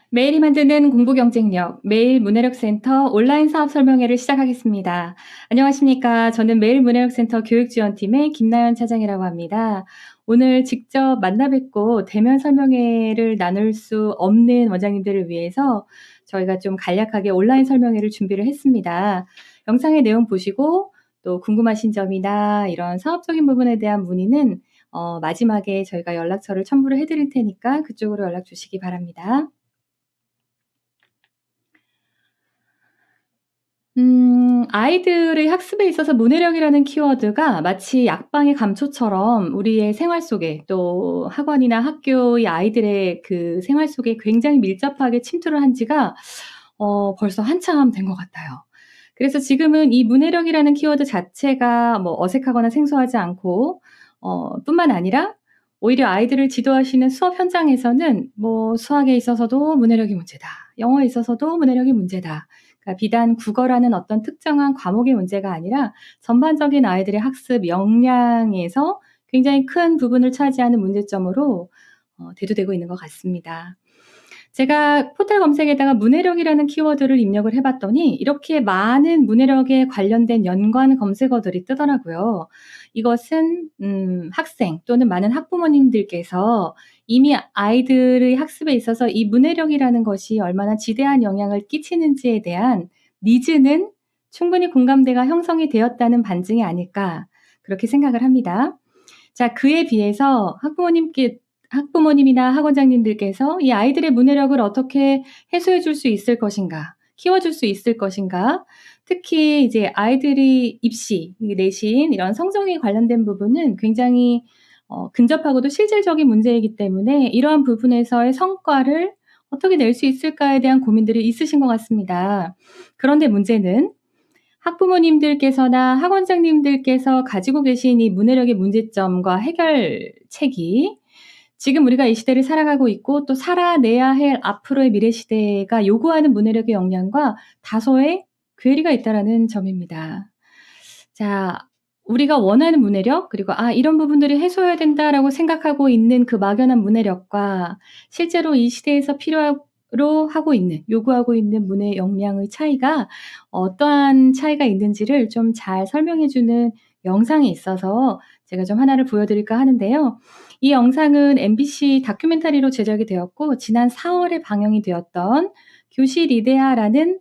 매일이 만드는 공부 경쟁력, 매일 문해력센터 온라인 사업 설명회를 시작하겠습니다. 안녕하십니까. 저는 매일 문해력센터 교육지원팀의 김나연 차장이라고 합니다. 오늘 직접 만나 뵙고 대면 설명회를 나눌 수 없는 원장님들을 위해서 저희가 좀 간략하게 온라인 설명회를 준비를 했습니다. 영상의 내용 보시고 또 궁금하신 점이나 이런 사업적인 부분에 대한 문의는 마지막에 저희가 연락처를 첨부를 해드릴 테니까 그쪽으로 연락 주시기 바랍니다. 아이들의 학습에 있어서 문해력이라는 키워드가 마치 약방의 감초처럼 우리의 생활 속에 또 학원이나 학교의 아이들의 그 생활 속에 굉장히 밀접하게 침투를 한 지가 벌써 한참 된 것 같아요. 그래서 지금은 이 문해력이라는 키워드 자체가 뭐 어색하거나 생소하지 않고 뿐만 아니라 오히려 아이들을 지도하시는 수업 현장에서는 뭐 수학에 있어서도 문해력이 문제다. 영어에 있어서도 문해력이 문제다. 그러니까 비단 국어라는 어떤 특정한 과목의 문제가 아니라 전반적인 아이들의 학습 역량에서 굉장히 큰 부분을 차지하는 문제점으로 대두되고 있는 것 같습니다. 제가 포털 검색에다가 문해력이라는 키워드를 입력을 해 봤더니 이렇게 많은 문해력에 관련된 연관 검색어들이 뜨더라고요. 이것은 학생 또는 많은 학부모님들께서 이미 아이들의 학습에 있어서 이 문해력이라는 것이 얼마나 지대한 영향을 끼치는지에 대한 니즈는 충분히 공감대가 형성이 되었다는 반증이 아닐까 그렇게 생각을 합니다. 자, 그에 비해서 학부모님이나 학원장님들께서 이 아이들의 문해력을 어떻게 해소해 줄 수 있을 것인가, 키워줄 수 있을 것인가, 특히 이제 아이들이 입시, 내신 이런 성적에 관련된 부분은 굉장히 근접하고도 실질적인 문제이기 때문에 이러한 부분에서의 성과를 어떻게 낼 수 있을까에 대한 고민들이 있으신 것 같습니다. 그런데 문제는 학부모님들께서나 학원장님들께서 가지고 계신 이 문해력의 문제점과 해결책이 지금 우리가 이 시대를 살아가고 있고 또 살아내야 할 앞으로의 미래 시대가 요구하는 문해력의 역량과 다소의 괴리가 있다라는 점입니다. 자, 우리가 원하는 문해력 그리고 '아 이런 부분들이 해소해야 된다.'라고 생각하고 있는 그 막연한 문해력과 실제로 이 시대에서 필요로 하고 있는 요구하고 있는 문해 역량의 차이가 어떠한 차이가 있는지를 좀 잘 설명해 주는 영상이 있어서 제가 좀 하나를 보여 드릴까 하는데요. 이 영상은 MBC 다큐멘터리로 제작이 되었고 지난 4월에 방영이 되었던 교실 이데아라는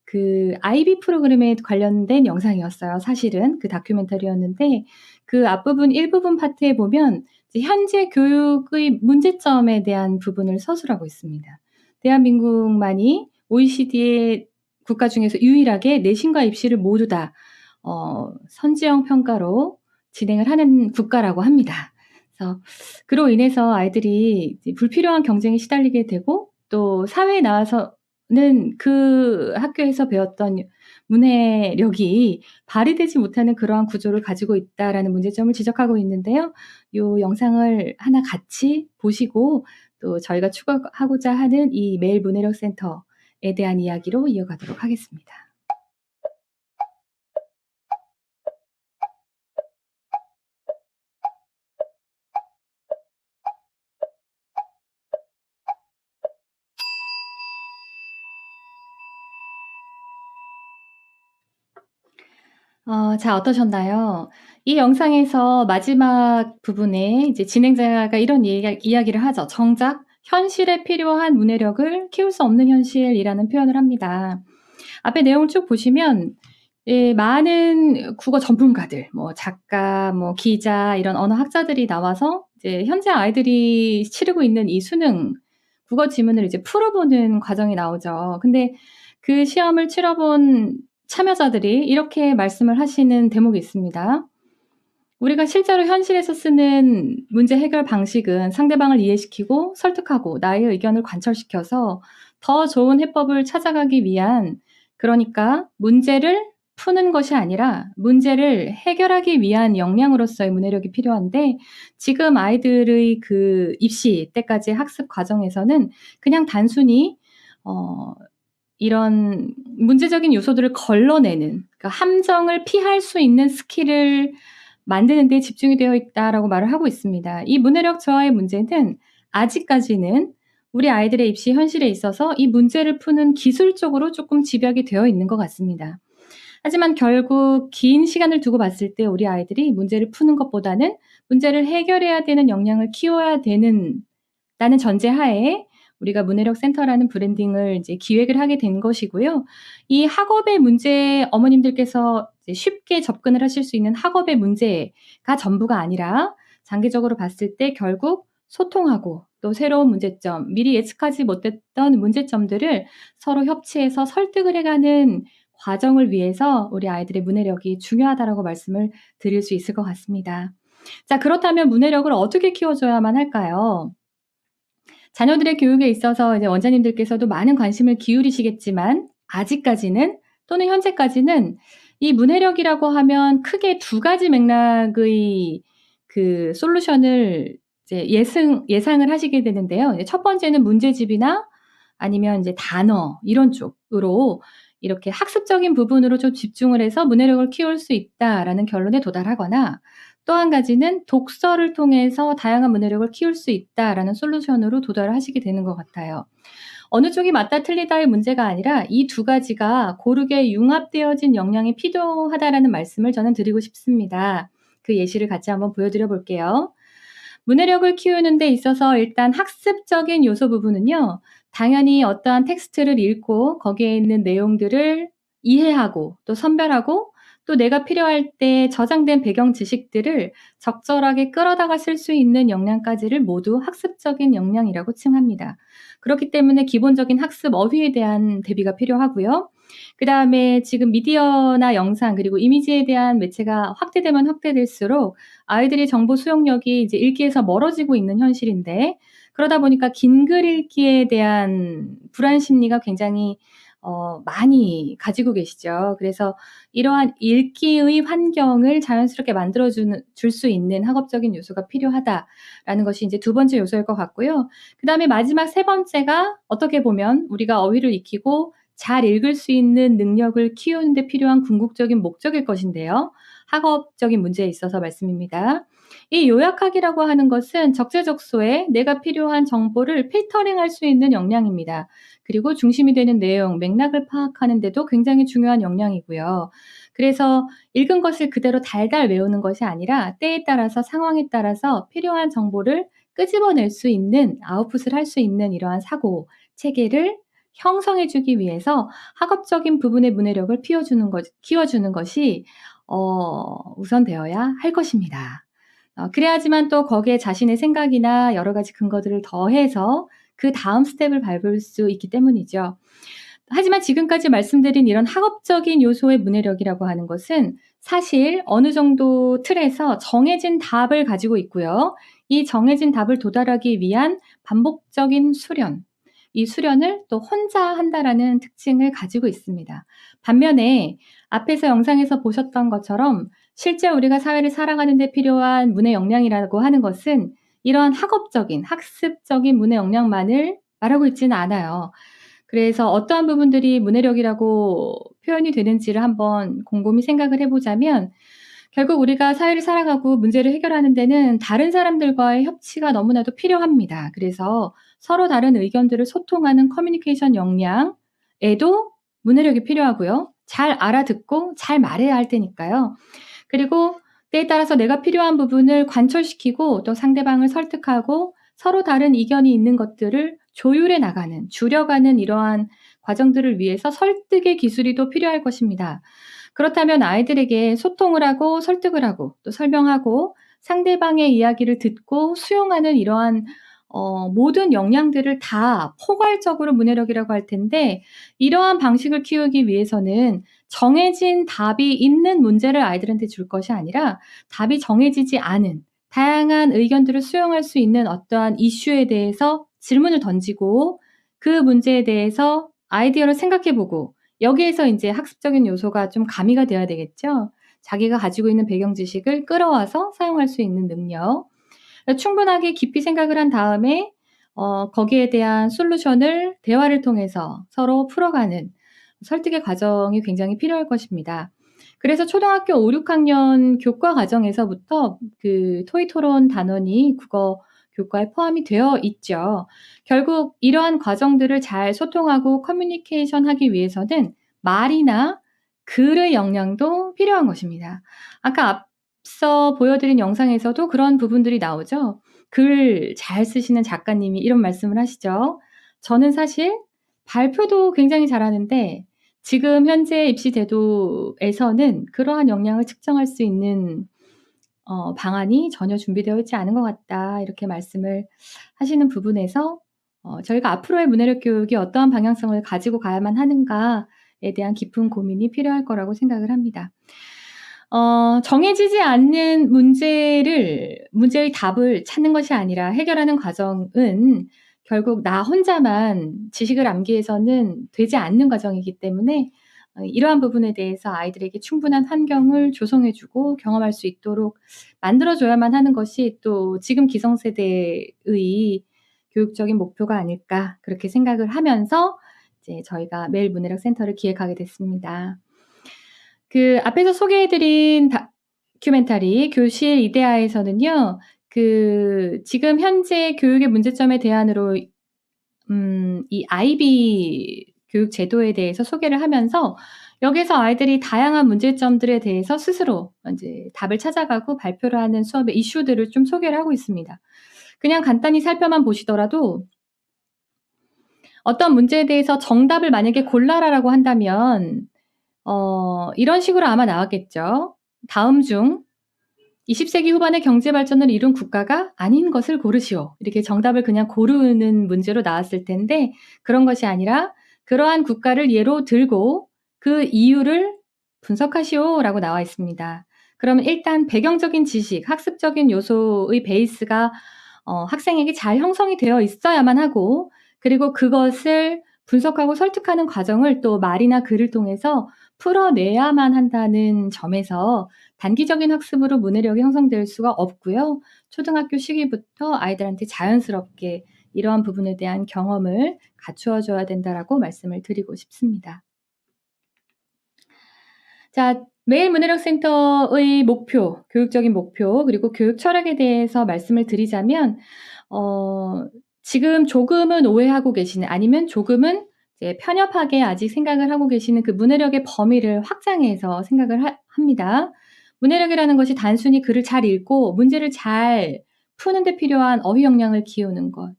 그 IB 프로그램에 관련된 영상이었어요. 사실은 그 다큐멘터리였는데 그 앞부분 일부분 파트에 보면 이제 현재 교육의 문제점에 대한 부분을 서술하고 있습니다. 대한민국만이 OECD의 국가 중에서 유일하게 내신과 입시를 모두 다 선지형 평가로 진행을 하는 국가라고 합니다. 그래서 그로 인해서 아이들이 이제 불필요한 경쟁에 시달리게 되고 또 사회에 나와서는 그 학교에서 배웠던 문해력이 발휘되지 못하는 그러한 구조를 가지고 있다라는 문제점을 지적하고 있는데요. 요 영상을 하나 같이 보시고 또 저희가 추구하고자 하는 이 매일 문해력 센터에 대한 이야기로 이어가도록 하겠습니다. 자 어떠셨나요? 이 영상에서 마지막 부분에 이제 진행자가 이런 이야기를 하죠. 정작 현실에 필요한 문해력을 키울 수 없는 현실이라는 표현을 합니다. 앞에 내용을 쭉 보시면 예 많은 국어 전문가들 뭐 작가 뭐 기자 이런 언어 학자들이 나와서 이제 현재 아이들이 치르고 있는 이 수능 국어 지문을 이제 풀어보는 과정이 나오죠. 근데 그 시험을 치러 본 참여자들이 이렇게 말씀을 하시는 대목이 있습니다. 우리가 실제로 현실에서 쓰는 문제 해결 방식은 상대방을 이해시키고 설득하고 나의 의견을 관철시켜서 더 좋은 해법을 찾아가기 위한 그러니까 문제를 푸는 것이 아니라 문제를 해결하기 위한 역량으로서의 문해력이 필요한데 지금 아이들의 그 입시 때까지의 학습 과정에서는 그냥 단순히 이런 문제적인 요소들을 걸러내는 그러니까 함정을 피할 수 있는 스킬을 만드는 데 집중이 되어 있다라고 말을 하고 있습니다. 이 문해력 저하의 문제는 아직까지는 우리 아이들의 입시 현실에 있어서 이 문제를 푸는 기술적으로 조금 집약이 되어 있는 것 같습니다. 하지만 결국 긴 시간을 두고 봤을 때 우리 아이들이 문제를 푸는 것보다는 문제를 해결해야 되는 역량을 키워야 된다는 전제하에 우리가 문해력 센터라는 브랜딩을 이제 기획을 하게 된 것이고요. 이 학업의 문제 어머님들께서 이제 쉽게 접근을 하실 수 있는 학업의 문제가 전부가 아니라 장기적으로 봤을 때 결국 소통하고 또 새로운 문제점, 미리 예측하지 못했던 문제점들을 서로 협치해서 설득을 해가는 과정을 위해서 우리 아이들의 문해력이 중요하다라고 말씀을 드릴 수 있을 것 같습니다. 자, 그렇다면 문해력을 어떻게 키워줘야만 할까요? 자녀들의 교육에 있어서 이제 원장님들께서도 많은 관심을 기울이시겠지만 아직까지는 또는 현재까지는 이 문해력이라고 하면 크게 두 가지 맥락의 그 솔루션을 이제 예상을 하시게 되는데요. 첫 번째는 문제집이나 아니면 이제 단어 이런 쪽으로 이렇게 학습적인 부분으로 좀 집중을 해서 문해력을 키울 수 있다라는 결론에 도달하거나 또 한 가지는 독서를 통해서 다양한 문해력을 키울 수 있다라는 솔루션으로 도달을 하시게 되는 것 같아요. 어느 쪽이 맞다 틀리다의 문제가 아니라 이 두 가지가 고르게 융합되어진 역량이 필요하다라는 말씀을 저는 드리고 싶습니다. 그 예시를 같이 한번 보여드려 볼게요. 문해력을 키우는 데 있어서 일단 학습적인 요소 부분은요. 당연히 어떠한 텍스트를 읽고 거기에 있는 내용들을 이해하고 또 선별하고 또 내가 필요할 때 저장된 배경 지식들을 적절하게 끌어다가 쓸 수 있는 역량까지를 모두 학습적인 역량이라고 칭합니다. 그렇기 때문에 기본적인 학습 어휘에 대한 대비가 필요하고요. 그다음에 지금 미디어나 영상 그리고 이미지에 대한 매체가 확대되면 확대될수록 아이들이 정보 수용력이 이제 읽기에서 멀어지고 있는 현실인데 그러다 보니까 긴 글 읽기에 대한 불안 심리가 굉장히 많이 가지고 계시죠. 그래서 이러한 읽기의 환경을 자연스럽게 만들어 줄 수 있는 학업적인 요소가 필요하다라는 것이 이제 두 번째 요소일 것 같고요. 그다음에 마지막 세 번째가 어떻게 보면 우리가 어휘를 익히고 잘 읽을 수 있는 능력을 키우는 데 필요한 궁극적인 목적일 것인데요. 학업적인 문제에 있어서 말씀입니다. 이 요약하기라고 하는 것은 적재적소에 내가 필요한 정보를 필터링할 수 있는 역량입니다. 그리고 중심이 되는 내용, 맥락을 파악하는 데도 굉장히 중요한 역량이고요. 그래서 읽은 것을 그대로 달달 외우는 것이 아니라 때에 따라서 상황에 따라서 필요한 정보를 끄집어낼 수 있는 아웃풋을 할 수 있는 이러한 사고 체계를 형성해 주기 위해서 학업적인 부분의 문해력을 키워주는 것이 우선되어야 할 것입니다. 그래야지만 또 거기에 자신의 생각이나 여러 가지 근거들을 더해서 그다음 스텝을 밟을 수 있기 때문이죠. 하지만 지금까지 말씀드린 이런 학업적인 요소의 문해력이라고 하는 것은 사실 어느 정도 틀에서 정해진 답을 가지고 있고요. 이 정해진 답을 도달하기 위한 반복적인 수련, 이 수련을 또 혼자 한다라는 특징을 가지고 있습니다. 반면에 앞에서 영상에서 보셨던 것처럼 실제 우리가 사회를 살아가는 데 필요한 문해 역량이라고 하는 것은 이러한 학업적인, 학습적인 문해 역량만을 말하고 있지는 않아요. 그래서 어떠한 부분들이 문해력이라고 표현이 되는지를 한번 곰곰이 생각을 해보자면 결국 우리가 사회를 살아가고 문제를 해결하는 데는 다른 사람들과의 협치가 너무나도 필요합니다. 그래서 서로 다른 의견들을 소통하는 커뮤니케이션 역량에도 문해력이 필요하고요. 잘 알아듣고 잘 말해야 할 테니까요. 그리고 때에 따라서 내가 필요한 부분을 관철시키고 또 상대방을 설득하고 서로 다른 이견이 있는 것들을 조율해 나가는, 줄여가는 이러한 과정들을 위해서 설득의 기술이 또 필요할 것입니다. 그렇다면 아이들에게 소통을 하고 설득을 하고 또 설명하고 상대방의 이야기를 듣고 수용하는 이러한 모든 역량들을 다 포괄적으로 문해력이라고 할 텐데 이러한 방식을 키우기 위해서는 정해진 답이 있는 문제를 아이들한테 줄 것이 아니라 답이 정해지지 않은 다양한 의견들을 수용할 수 있는 어떠한 이슈에 대해서 질문을 던지고 그 문제에 대해서 아이디어를 생각해보고 여기에서 이제 학습적인 요소가 좀 가미가 되어야 되겠죠. 자기가 가지고 있는 배경 지식을 끌어와서 사용할 수 있는 능력. 충분하게 깊이 생각을 한 다음에 거기에 대한 솔루션을 대화를 통해서 서로 풀어가는 설득의 과정이 굉장히 필요할 것입니다. 그래서 초등학교 5, 6학년 교과 과정에서부터 그 토의 토론 단원이 국어 교과에 포함이 되어 있죠. 결국 이러한 과정들을 잘 소통하고 커뮤니케이션하기 위해서는 말이나 글의 역량도 필요한 것입니다. 아까 앞서 보여드린 영상에서도 그런 부분들이 나오죠. 글 잘 쓰시는 작가님이 이런 말씀을 하시죠. 저는 사실 발표도 굉장히 잘하는데 지금 현재 입시 제도에서는 그러한 역량을 측정할 수 있는 방안이 전혀 준비되어 있지 않은 것 같다. 이렇게 말씀을 하시는 부분에서 저희가 앞으로의 문해력 교육이 어떠한 방향성을 가지고 가야만 하는가에 대한 깊은 고민이 필요할 거라고 생각을 합니다. 정해지지 않는 문제의 답을 찾는 것이 아니라 해결하는 과정은 결국 나 혼자만 지식을 암기해서는 되지 않는 과정이기 때문에 이러한 부분에 대해서 아이들에게 충분한 환경을 조성해 주고 경험할 수 있도록 만들어 줘야만 하는 것이 또 지금 기성세대의 교육적인 목표가 아닐까 그렇게 생각을 하면서 이제 저희가 매일 문해력 센터를 기획하게 됐습니다. 그 앞에서 소개해 드린 다큐멘터리 교실 이데아에서는요. 지금 현재 교육의 문제점의 대안으로 이 IB 교육 제도에 대해서 소개를 하면서 여기서 아이들이 다양한 문제점들에 대해서 스스로 이제 답을 찾아가고 발표를 하는 수업의 이슈들을 좀 소개를 하고 있습니다. 그냥 간단히 살펴만 보시더라도 어떤 문제에 대해서 정답을 만약에 골라라라고 한다면 이런 식으로 아마 나왔겠죠. 다음 중 20세기 후반의 경제 발전을 이룬 국가가 아닌 것을 고르시오. 이렇게 정답을 그냥 고르는 문제로 나왔을 텐데 그런 것이 아니라 그러한 국가를 예로 들고 그 이유를 분석하시오라고 나와 있습니다. 그러면 일단 배경적인 지식, 학습적인 요소의 베이스가 학생에게 잘 형성이 되어 있어야만 하고 그리고 그것을 분석하고 설득하는 과정을 또 말이나 글을 통해서 풀어내야만 한다는 점에서 단기적인 학습으로 문해력이 형성될 수가 없고요. 초등학교 시기부터 아이들한테 자연스럽게 이러한 부분에 대한 경험을 갖추어 줘야 된다라고 말씀을 드리고 싶습니다. 자, 매일 문해력 센터의 목표, 교육적인 목표, 그리고 교육 철학에 대해서 말씀을 드리자면 지금 조금은 오해하고 계시는 아니면 조금은 이제 편협하게 아직 생각을 하고 계시는 그 문해력의 범위를 확장해서 생각을 합니다. 문해력이라는 것이 단순히 글을 잘 읽고 문제를 잘 푸는 데 필요한 어휘 역량을 키우는 것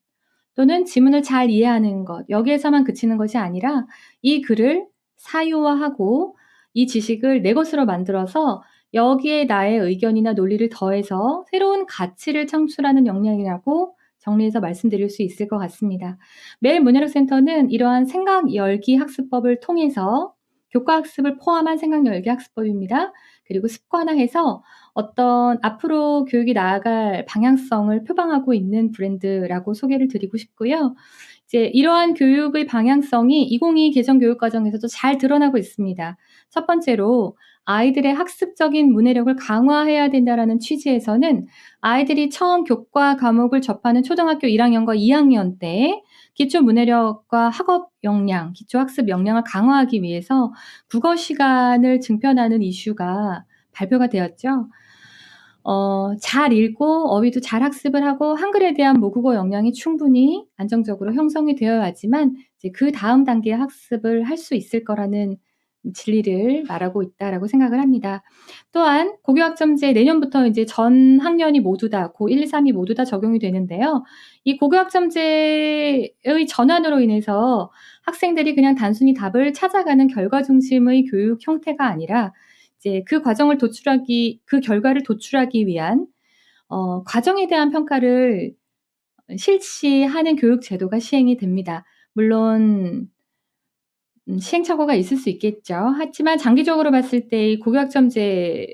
또는 지문을 잘 이해하는 것 여기에서만 그치는 것이 아니라 이 글을 사유화하고 이 지식을 내 것으로 만들어서 여기에 나의 의견이나 논리를 더해서 새로운 가치를 창출하는 역량이라고 정리해서 말씀드릴 수 있을 것 같습니다. 매일 문해력 센터는 이러한 생각 열기 학습법을 통해서 교과 학습을 포함한 생각 열기 학습법입니다. 그리고 습관화해서 어떤 앞으로 교육이 나아갈 방향성을 표방하고 있는 브랜드라고 소개를 드리고 싶고요. 이제 이러한 교육의 방향성이 2022 개정 교육 과정에서도 잘 드러나고 있습니다. 첫 번째로 아이들의 학습적인 문해력을 강화해야 된다라는 취지에서는 아이들이 처음 교과 과목을 접하는 초등학교 1학년과 2학년 때 기초 문해력과 학업 역량, 기초 학습 역량을 강화하기 위해서 국어 시간을 증편하는 이슈가 발표가 되었죠. 잘 읽고 어휘도 잘 학습을 하고 한글에 대한 모국어 역량이 충분히 안정적으로 형성이 되어야지만 이제 그 다음 단계의 학습을 할 수 있을 거라는 진리를 말하고 있다라고 생각을 합니다. 또한 고교학점제 내년부터 이제 전 학년이 모두 다 고1, 2, 3이 모두 다 적용이 되는데요. 이 고교학점제의 전환으로 인해서 학생들이 그냥 단순히 답을 찾아가는 결과 중심의 교육 형태가 아니라 이제 그 결과를 도출하기 위한 과정에 대한 평가를 실시하는 교육 제도가 시행이 됩니다. 물론 시행착오가 있을 수 있겠죠. 하지만 장기적으로 봤을 때 이 고교학점제는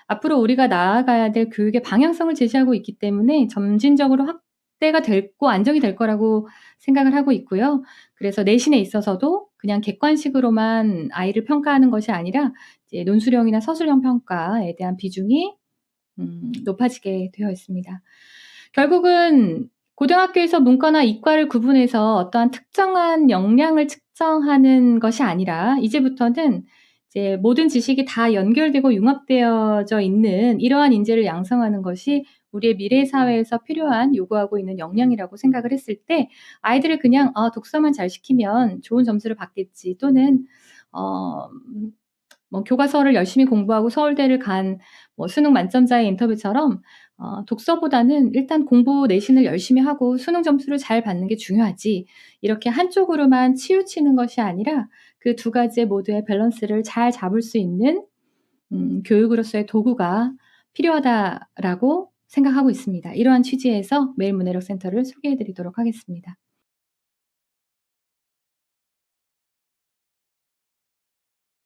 앞으로 우리가 나아가야 될 교육의 방향성을 제시하고 있기 때문에 점진적으로 확대가 됐고 안정이 될 거라고 생각을 하고 있고요. 그래서 내신에 있어서도 그냥 객관식으로만 아이를 평가하는 것이 아니라 이제 논술형이나 서술형 평가에 대한 비중이 높아지게 되어 있습니다. 결국은 고등학교에서 문과나 이과를 구분해서 어떠한 특정한 역량을 측정하는 것이 아니라 이제부터는 이제 모든 지식이 다 연결되고 융합되어져 있는 이러한 인재를 양성하는 것이 우리의 미래 사회에서 필요한 요구하고 있는 역량이라고 생각을 했을 때 아이들을 그냥 '독서만 잘 시키면 좋은 점수를 받겠지.' 또는 어 뭐 교과서를 열심히 공부하고 서울대를 간 뭐 수능 만점자의 인터뷰처럼 독서보다는 일단 공부 내신을 열심히 하고 수능 점수를 잘 받는 게 중요하지, 이렇게 한쪽으로만 치우치는 것이 아니라 그 두 가지 모두의 밸런스를 잘 잡을 수 있는 교육으로서의 도구가 필요하다라고 생각하고 있습니다. 이러한 취지에서 매일 문해력 센터를 소개해 드리도록 하겠습니다.